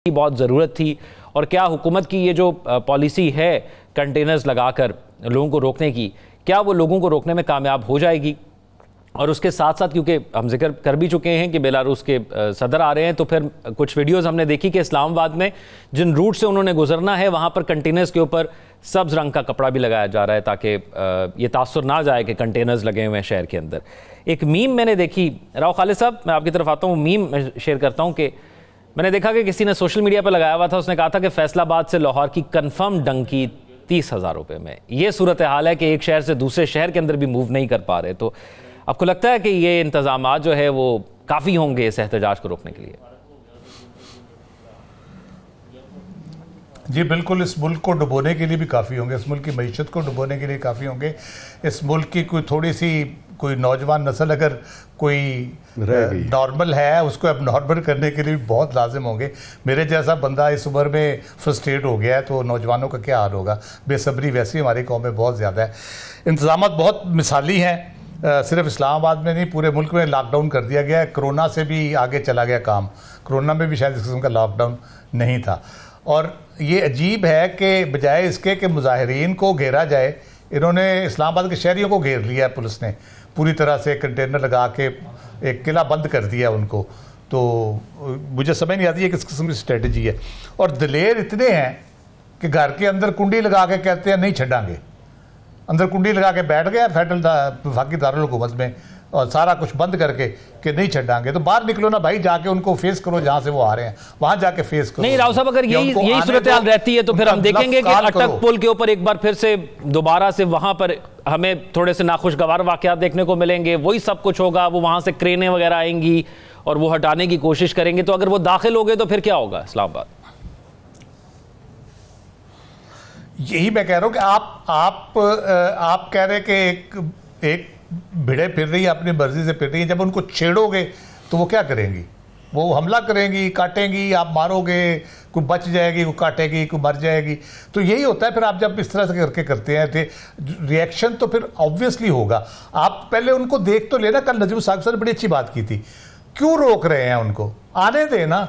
की बहुत ज़रूरत थी और क्या हुकूमत की ये जो पॉलिसी है कंटेनर्स लगाकर लोगों को रोकने की, क्या वो लोगों को रोकने में कामयाब हो जाएगी? और उसके साथ साथ क्योंकि हम जिक्र कर भी चुके हैं कि बेलारूस के सदर आ रहे हैं, तो फिर कुछ वीडियोस हमने देखी कि इस्लामाबाद में जिन रूट से उन्होंने गुजरना है वहाँ पर कंटेनर्स के ऊपर सब्ज़ रंग का कपड़ा भी लगाया जा रहा है ताकि ये तासुर ना जाए कि कंटेनर्स लगे हुए हैं शहर के अंदर। एक मीम मैंने देखी, राव खालिद साहब मैं आपकी तरफ आता हूँ, मीम मैं शेयर करता हूँ कि मैंने देखा कि किसी ने सोशल मीडिया पर लगाया हुआ था, उसने कहा था कि फैसलाबाद से लाहौर की कन्फर्म डंकी 30,000 रुपये में। ये सूरत हाल है कि एक शहर से दूसरे शहर के अंदर भी मूव नहीं कर पा रहे। तो आपको लगता है कि ये इंतजाम जो है वो काफ़ी होंगे इस एहतजाज को रोकने के लिए? जी बिल्कुल, इस मुल्क को डुबोने के लिए भी काफ़ी होंगे, इस मुल्क की मईशत को डुबोने के लिए काफ़ी होंगे। इस मुल्क की कोई नौजवान नस्ल अगर कोई नॉर्मल है, उसको अब नॉर्मल करने के लिए भी बहुत लाजिम होंगे। मेरे जैसा बंदा इस उम्र में फ्रस्ट्रेट हो गया है तो नौजवानों का क्या हाल होगा। बेसब्री वैसे ही हमारी कौम में बहुत ज़्यादा है। इंतज़ाम बहुत मिसाली हैं, सिर्फ इस्लामाबाद में नहीं पूरे मुल्क में लॉकडाउन कर दिया गया है। कोरोना से भी आगे चला गया काम, कोरोना में भी शायद इस किस्म का लॉकडाउन नहीं था। और ये अजीब है कि बजाय इसके कि मुजाहिरीन को घेरा जाए, इन्होंने इस्लामाबाद के शहरियों को घेर लिया है। पुलिस ने पूरी तरह से कंटेनर लगा के एक किला बंद कर दिया उनको। तो मुझे समझ नहीं आती है किस किस्म की स्ट्रेटजी है। और दलेर इतने हैं कि घर के अंदर कुंडी लगा के कहते हैं नहीं छड़ांगे, अंदर कुंडी लगा के बैठ गया फेडरल वफाकी दारुल हुकूमत में और सारा कुछ बंद करके कि नहीं छड़ांगे। तो बाहर निकलो ना भाई, जाके उनको फेस करो जहां से वो आ रहे हैं, वहां जाके फेस करो। नहीं राव साहब, अगर यही सूरत हाल रहती है तो फिर हम देखेंगे कि अटक पुल के ऊपर एक बार फिर से दोबारा से वहां पर हमें थोड़े से नाखुशगवार वाकयात देखने को मिलेंगे। वही सब कुछ होगा, वो वहां से क्रेनें वगैरह आएंगी और वो हटाने की कोशिश करेंगे। तो अगर वो दाखिल हो गए तो फिर क्या होगा इस्लामाबाद? यही मैं कह रहा हूं कि आप कह रहे हैं कि एक भिड़े फिर रही है, अपनी मर्जी से फिर रही है। जब उनको छेड़ोगे तो वो क्या करेंगी? वो हमला करेंगी, काटेंगी, आप मारोगे, कोई बच जाएगी, कोई काटेगी, कोई मर जाएगी। तो यही होता है फिर आप जब इस तरह से करके करते हैं रिएक्शन तो फिर ऑब्वियसली होगा। आप पहले उनको देख तो लेना। कल नजीब साहब ने बड़ी अच्छी बात की थी, क्यों रोक रहे हैं उनको? आने देना,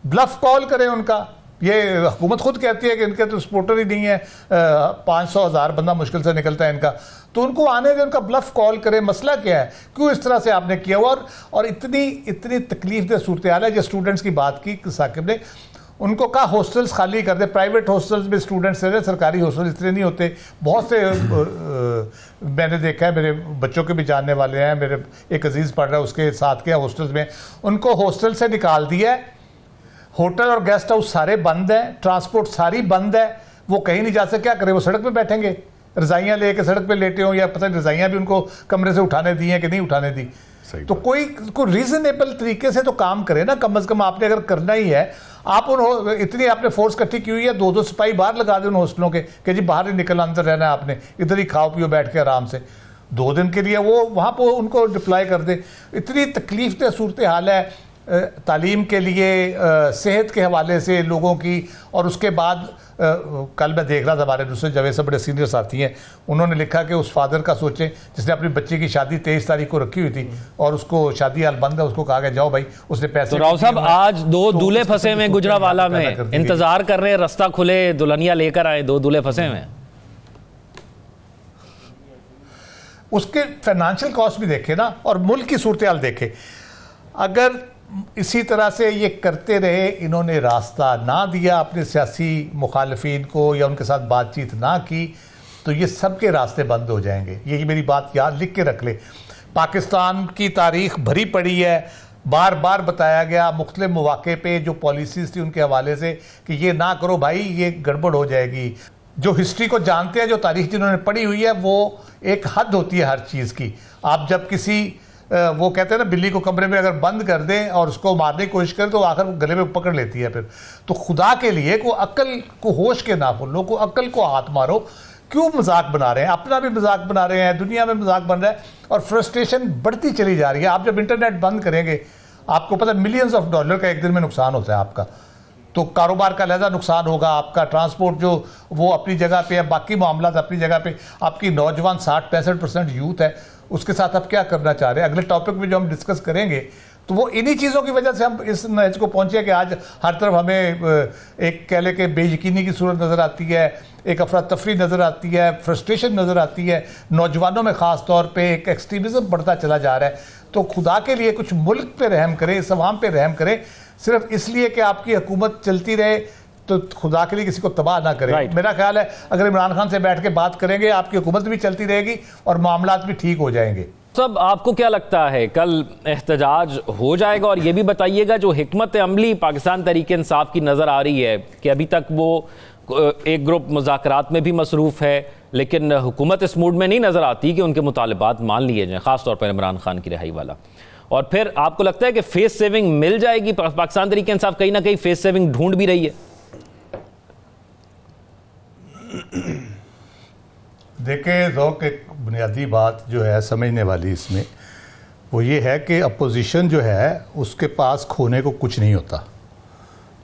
ब्लफ कॉल करें उनका। ये हुकूमत खुद कहती है कि इनके तो सपोर्टर ही नहीं है, 500,000 बंदा मुश्किल से निकलता है इनका। तो उनको आने दें, उनका ब्लफ कॉल करें। मसला क्या है, क्यों इस तरह से आपने किया हुआ? और इतनी तकलीफ दे सूरत हाल है। जो स्टूडेंट्स की बात की साकिब ने, उनको कहा हॉस्टल्स खाली कर दे। प्राइवेट हॉस्टल्स में स्टूडेंट्स रहे, सरकारी हॉस्टल इतने नहीं होते। बहुत से मैंने देखा है, मेरे बच्चों के भी जानने वाले हैं, मेरे एक अजीज़ पढ़ रहा है उसके साथ के हॉस्टल्स में, उनको हॉस्टल से निकाल दिया है। होटल और गेस्ट हाउस सारे बंद हैं, ट्रांसपोर्ट सारी बंद है, वो कहीं नहीं जा सकते। क्या करें? वो सड़क पे बैठेंगे, रजाइयाँ लेके सड़क पे लेटे हों, या पता नहीं रजाइयाँ भी उनको कमरे से उठाने दी हैं कि नहीं उठाने दी। तो कोई रीजनेबल तरीके से तो काम करे ना। कम से कम आपने अगर करना ही है, आप उन इतनी आपने फोर्स इकट्ठी की हुई है, 2-2 सिपाही बाहर लगा दें उन हॉस्टलों के कि जी बाहर ही निकलना, अंदर रहना है आपने, इधर ही खाओ पियो बैठ के आराम से 2 दिन के लिए। वो वहाँ पर उनको डिप्लॉय कर दे। इतनी तकलीफ दे सूरत हाल है तालीम के लिए, सेहत के हवाले से लोगों की। और उसके बाद कल मैं देख रहा था, हमारे दूसरे जवेद से बड़े सीनियर साथी हैं, उन्होंने लिखा कि उस फादर का सोचें जिसने अपनी बच्चे की शादी 23 तारीख को रखी हुई थी और उसको शादी हाल बंद है, उसको कहा गया जाओ भाई, उसने पैसे। तो राव साहब, आज 2 दूल्हे फंसे में गुजरावाला में इंतजार कर रहे हैं, रास्ता खुले, दुल्हनिया लेकर आए, 2 दूल्हे फंसे में। उसके फाइनेंशियल कॉस्ट भी देखे ना, और मुल्क की सूरत हाल देखे। अगर इसी तरह से ये करते रहे, इन्होंने रास्ता ना दिया अपने सियासी मुखालफिन को या उनके साथ बातचीत ना की, तो ये सबके रास्ते बंद हो जाएंगे। ये मेरी बात याद लिख के रख ले। पाकिस्तान की तारीख भरी पड़ी है, बार बार बताया गया मुख्तलिफ मौके पे जो पॉलिसीज़ थी उनके हवाले से कि ये ना करो भाई, ये गड़बड़ हो जाएगी। जो हिस्ट्री को जानते हैं, जो तारीख जिन्होंने पढ़ी हुई है, वो एक हद होती है हर चीज़ की। आप जब किसी वो कहते हैं ना, बिल्ली को कमरे में अगर बंद कर दें और उसको मारने की कोशिश करें तो आखिर गले में पकड़ लेती है फिर। तो खुदा के लिए को अक्ल को होश के ना भूलो, को अक्ल को हाथ मारो। क्यों मजाक बना रहे हैं? अपना भी मजाक बना रहे हैं, दुनिया में मजाक बन रहा है और फ्रस्ट्रेशन बढ़ती चली जा रही है। आप जब इंटरनेट बंद करेंगे, आपको पता है मिलियंस ऑफ डॉलर का एक दिन में नुकसान होता है आपका। तो कारोबार का लहजा नुकसान होगा आपका, ट्रांसपोर्ट जो वो अपनी जगह पे है, बाकी मामला अपनी जगह पे। आपकी नौजवान 60-65% यूथ है, उसके साथ आप क्या करना चाह रहे हैं? अगले टॉपिक में जो हम डिस्कस करेंगे तो वो इन्हीं चीज़ों की वजह से हम इस नतीजे को पहुंचे कि आज हर तरफ हमें एक कह ले कि बेयकीनी की सूरत नज़र आती है, एक अफरा तफरी नज़र आती है, फ्रस्ट्रेशन नज़र आती है, नौजवानों में ख़ास तौर पे एक एक्सट्रीमिज़म बढ़ता चला जा रहा है। तो खुदा के लिए कुछ मुल्क पे रहम करें, इस अवाम पे रहम करें, सिर्फ इसलिए कि आपकी हुकूमत चलती रहे तो खुदा के लिए किसी को तबाह ना करें। मेरा ख्याल है अगर इमरान खान से बैठ के बात करेंगे आपकी हुकूमत भी चलती रहेगी और मामलात भी ठीक हो जाएंगे। सब आपको क्या लगता है कल एहतजाज हो जाएगा? और ये भी बताइएगा जो हिकमत अमली पाकिस्तान तहरीक इंसाफ की नज़र आ रही है कि अभी तक वो एक ग्रुप मुज़ाकरात में भी मसरूफ़ है, लेकिन हुकूमत इस मूड में नहीं नज़र आती कि उनके मुतालबात मान लिए जाएँ, ख़ासतौर पर इमरान खान की रिहाई वाला। और फिर आपको लगता है कि फेस सेविंग मिल जाएगी? पाकिस्तान तहरीक इंसाफ कहीं ना कहीं फेस सेविंग ढूंढ भी रही है। देखिए ज़ौक़, एक बुनियादी बात जो है समझने वाली इसमें वो ये है कि अपोजिशन जो है उसके पास खोने को कुछ नहीं होता।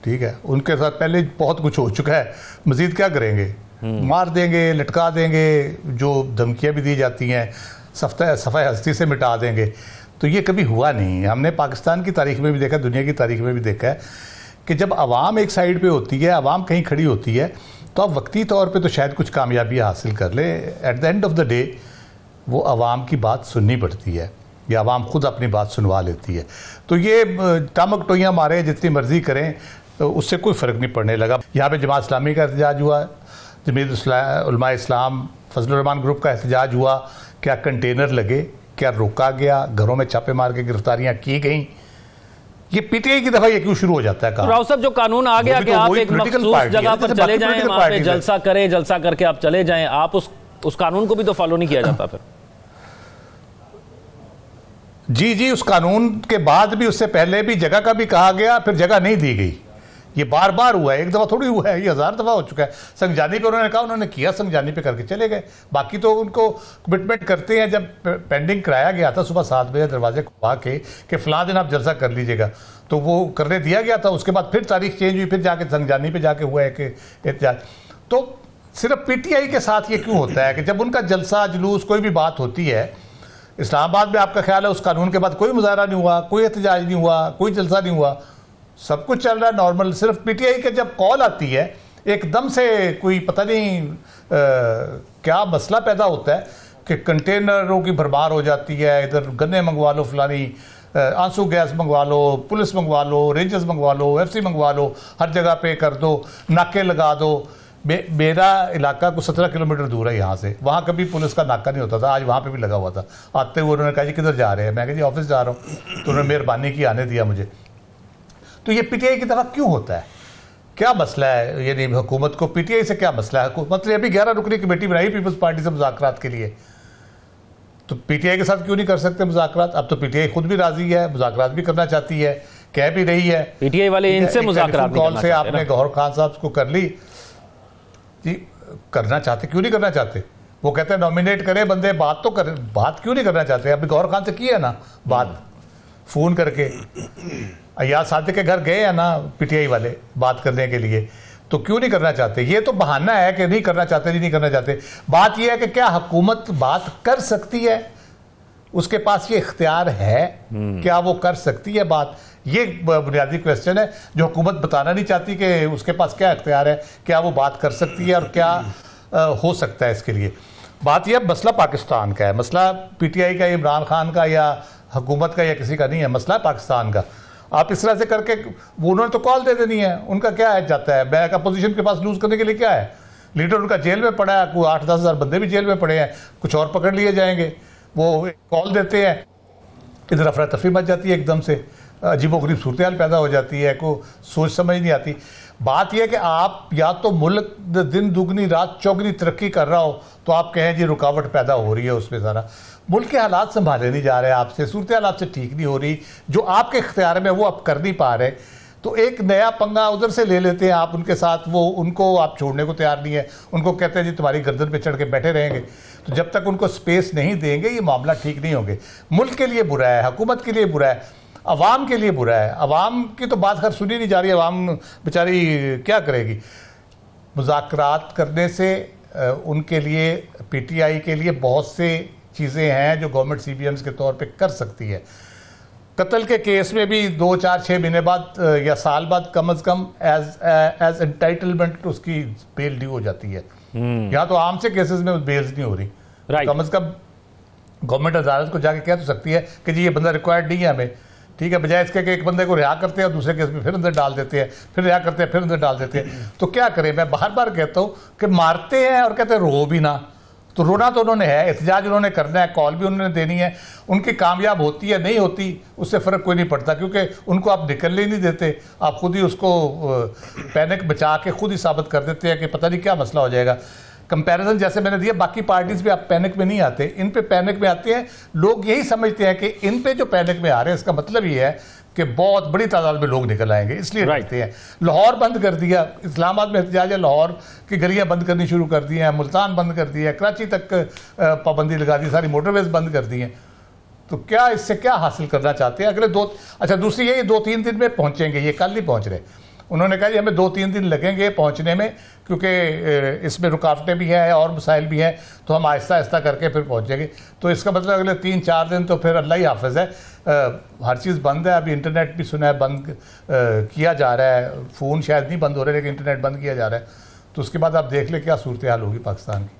ठीक है, उनके साथ पहले बहुत कुछ हो चुका है, मज़ीद क्या करेंगे? मार देंगे, लटका देंगे, जो धमकियाँ भी दी जाती हैं सफ़ाई हस्ती से मिटा देंगे। तो ये कभी हुआ नहीं। हमने पाकिस्तान की तारीख में भी देखा, दुनिया की तारीख में भी देखा है कि जब आवाम एक साइड पे होती है, आवाम कहीं खड़ी होती है, तो अब वक्ती तौर पे तो शायद कुछ कामयाबी हासिल कर ले, at the end of the day वो आवाम की बात सुननी पड़ती है या आवाम खुद अपनी बात सुनवा लेती है। तो ये टामक टोइयाँ मारे जितनी मर्जी करें तो उससे कोई फ़र्क नहीं पड़ने लगा। यहाँ पे जमात इस्लामी का एहतजाज हुआ, जमीयत उलमा इस्लाम फजलुर रहमान ग्रुप का एहतजाज हुआ, क्या कंटेनर लगे, क्या रोका गया, घरों में छापे मार के गिरफ्तारियाँ की गई। ये पीटीआई की दफा ये क्यों शुरू हो जाता है? तो राव साहब जो कानून आ गया कि आप एक मखसूस जगह पर चले जाएं, वहां पे जलसा करें, जलसा करके आप चले जाएं, आप उस कानून को भी तो फॉलो नहीं किया जाता फिर? जी, उस कानून के बाद भी, उससे पहले भी जगह का भी कहा गया, फिर जगह नहीं दी गई। ये बार बार हुआ है, एक दफ़ा थोड़ी हुआ है, ये 1000 दफ़ा हो चुका है। संगजानी पे उन्होंने कहा, उन्होंने किया, संगजानी पे करके चले गए। बाकी तो उनको कमिटमेंट करते हैं। जब पेंडिंग कराया गया था सुबह 7 बजे दरवाजे खुलवा के कि फ़लाँ दिन आप जलसा कर लीजिएगा, तो वो करने दिया गया था। उसके बाद फिर तारीख चेंज हुई, फिर जाके संगजानी पे जाके हुआ है कि एहतजाज। तो सिर्फ पीटीआई के साथ ये क्यों होता है कि जब उनका जलसा जुलूस कोई भी बात होती है, इस्लामाबाद में आपका ख्याल है उस कानून के बाद कोई मुजाहरा नहीं हुआ, कोई एहतजाज नहीं हुआ, कोई जलसा नहीं हुआ, सब कुछ चल रहा है नॉर्मल। सिर्फ पीटीआई के जब कॉल आती है एकदम से कोई पता नहीं क्या मसला पैदा होता है कि कंटेनरों की भरमार हो जाती है, इधर गन्ने मंगवा लो, फलानी आंसू गैस मंगवा लो, पुलिस मंगवा लो, रेंजर्स मंगवा लो, एफसी मंगवा लो, हर जगह पे कर दो, नाके लगा दो। मेरा इलाका कुछ 17 किलोमीटर दूर है यहाँ से, वहाँ कभी पुलिस का नाका नहीं होता था, आज वहाँ पे भी लगा हुआ था। आते हुए उन्होंने कहा जी किधर जा रहे हैं? मैं कहा जी ऑफिस जा रहा हूँ। तो उन्होंने मेहरबानी की आने दिया मुझे। तो ये पीटीआई की तरफ क्यों होता है? क्या मसला है? यानी हुकूमत को पीटीआई से क्या मसला है? हुकूमत ने अभी 11 रुकनी कमेटी बनाई पीपल्स पार्टी से मुज़ाकरात के लिए, तो पीटीआई के साथ क्यों नहीं कर सकते मुज़ाकरात? अब तो पीटीआई खुद भी राजी है, मुज़ाकरात भी करना चाहती है, कह भी रही है। पीटीआई वाले इनसे मुज़ाकरात कॉल से आपने गौहर खान साहब को कर ली जी, करना चाहते, क्यों नहीं करना चाहते? वो कहते हैं नॉमिनेट करें बंदे, बात तो करें, बात क्यों नहीं करना चाहते? अभी गौहर खान से की है ना बात, फ़ोन करके अय्याज सादिक के घर गए हैं ना पीटीआई वाले बात करने के लिए, तो क्यों नहीं करना चाहते? ये तो बहाना है कि नहीं करना चाहते, नहीं करना चाहते। बात यह है कि क्या हुकूमत बात कर सकती है? उसके पास ये इख्तियार है, क्या वो कर सकती है बात? ये बुनियादी क्वेश्चन है जो हुकूमत बताना नहीं चाहती कि उसके पास क्या इख्तियार है, क्या वो बात कर सकती है और क्या हो सकता है इसके लिए। बात यह मसला पाकिस्तान का है, मसला पीटीआई का, इमरान खान का या हुकूमत का या किसी का नहीं है, मसला पाकिस्तान का। आप इस तरह से करके, वो उन्होंने तो कॉल दे देनी है, उनका क्या है जाता है, बैक अपोजिशन के पास लूज करने के लिए क्या है? लीडर उनका जेल में पड़ा है, कोई 8-10 हज़ार बंदे भी जेल में पड़े हैं, कुछ और पकड़ लिए जाएंगे। वो कॉल देते हैं, इधर अफरा तफरी मच जाती है, एकदम से अजीबोगरीब सूरत हाल पैदा हो जाती है, को सोच समझ नहीं आती। बात यह है कि आप या तो मुल्क दिन दुगनी रात चौगनी तरक्की कर रहा हो तो आप कहें जी रुकावट पैदा हो रही है उसमें, सारा मुल्क के हालात संभाले नहीं जा रहे आपसे, सूरत हाल आपसे ठीक नहीं हो रही, जो आपके इख्तियार में वो आप कर नहीं पा रहे, तो एक नया पंगा उधर से ले लेते हैं आप उनके साथ, वो उनको आप छोड़ने को तैयार नहीं है, उनको कहते हैं जी तुम्हारी गर्दन पे चढ़ के बैठे रहेंगे। तो जब तक उनको स्पेस नहीं देंगे ये मामला ठीक नहीं होंगे। मुल्क के लिए बुरा है, हुकूमत के लिए बुरा है, अवाम के लिए बुरा है। अवाम की तो बात खैर सुनी नहीं जा रही, अवाम बेचारी क्या करेगी? मुज़ाकरात करने से उनके लिए, पीटीआई के लिए बहुत से चीज़ें हैं जो गवर्नमेंट सीबीएम्स के तौर पे कर सकती है। कत्ल के केस में भी 2, 4, 6 महीने बाद या साल बाद कम अज कम एज एंटाइटलमेंट उसकी बेल ड्यू हो जाती है। यहाँ तो आम से केसेस में बेल्स नहीं हो रही। कम अज कम गवर्नमेंट अदालत को जाके कह तो सकती है कि जी ये बंदा रिक्वायर्ड नहीं है हमें, ठीक है, बजाय इसके कि एक बंदे को रिहा करते हैं और दूसरे केस में फिर अंदर डाल देते हैं, फिर रिहा करते हैं, फिर अंदर डाल देते हैं। तो क्या करें? मैं बार बार कहता हूँ कि मारते हैं और कहते हैं रो भी ना, तो रोना तो उन्होंने है, एहतजाज उन्होंने करना है, कॉल भी उन्होंने देनी है। उनकी कामयाब होती है नहीं होती उससे फ़र्क कोई नहीं पड़ता, क्योंकि उनको आप निकलने ही नहीं देते, आप खुद ही उसको पैनिक बचा के खुद ही साबित कर देते हैं कि पता नहीं क्या मसला हो जाएगा। कंपैरिजन जैसे मैंने दिया, बाकी पार्टीज भी आप पैनिक में नहीं आते, इन पे पैनिक में आते हैं। लोग यही समझते हैं कि इन पे जो पैनिक में आ रहे हैं इसका मतलब ये है कि बहुत बड़ी तादाद में लोग निकल आएंगे, इसलिए डरते हैं। लाहौर बंद कर दिया, इस्लामाबाद में एहतजाज है, लाहौर की गलियां बंद करनी शुरू कर दी हैं, मुल्तान बंद कर दिया, कराची तक पाबंदी लगा दी, सारी मोटरवेज बंद कर दी हैं। तो क्या इससे क्या हासिल करना चाहते हैं अगले दूसरी यही 2-3 दिन में पहुंचेंगे, ये कल नहीं पहुंच रहे। उन्होंने कहा जी हमें 2-3 दिन लगेंगे पहुंचने में, क्योंकि इसमें रुकावटें भी हैं और मसाइल भी हैं, तो हम आहिस्ता आहिस्ता करके फिर पहुंचेंगे। तो इसका मतलब अगले 3-4 दिन तो फिर अल्लाह ही हाफिज़ है। हर चीज़ बंद है, अभी इंटरनेट भी सुना है बंद किया जा रहा है, फ़ोन शायद नहीं बंद हो रहे लेकिन इंटरनेट बंद किया जा रहा है। तो उसके बाद आप देख लें क्या सूरत हाल होगी पाकिस्तान की।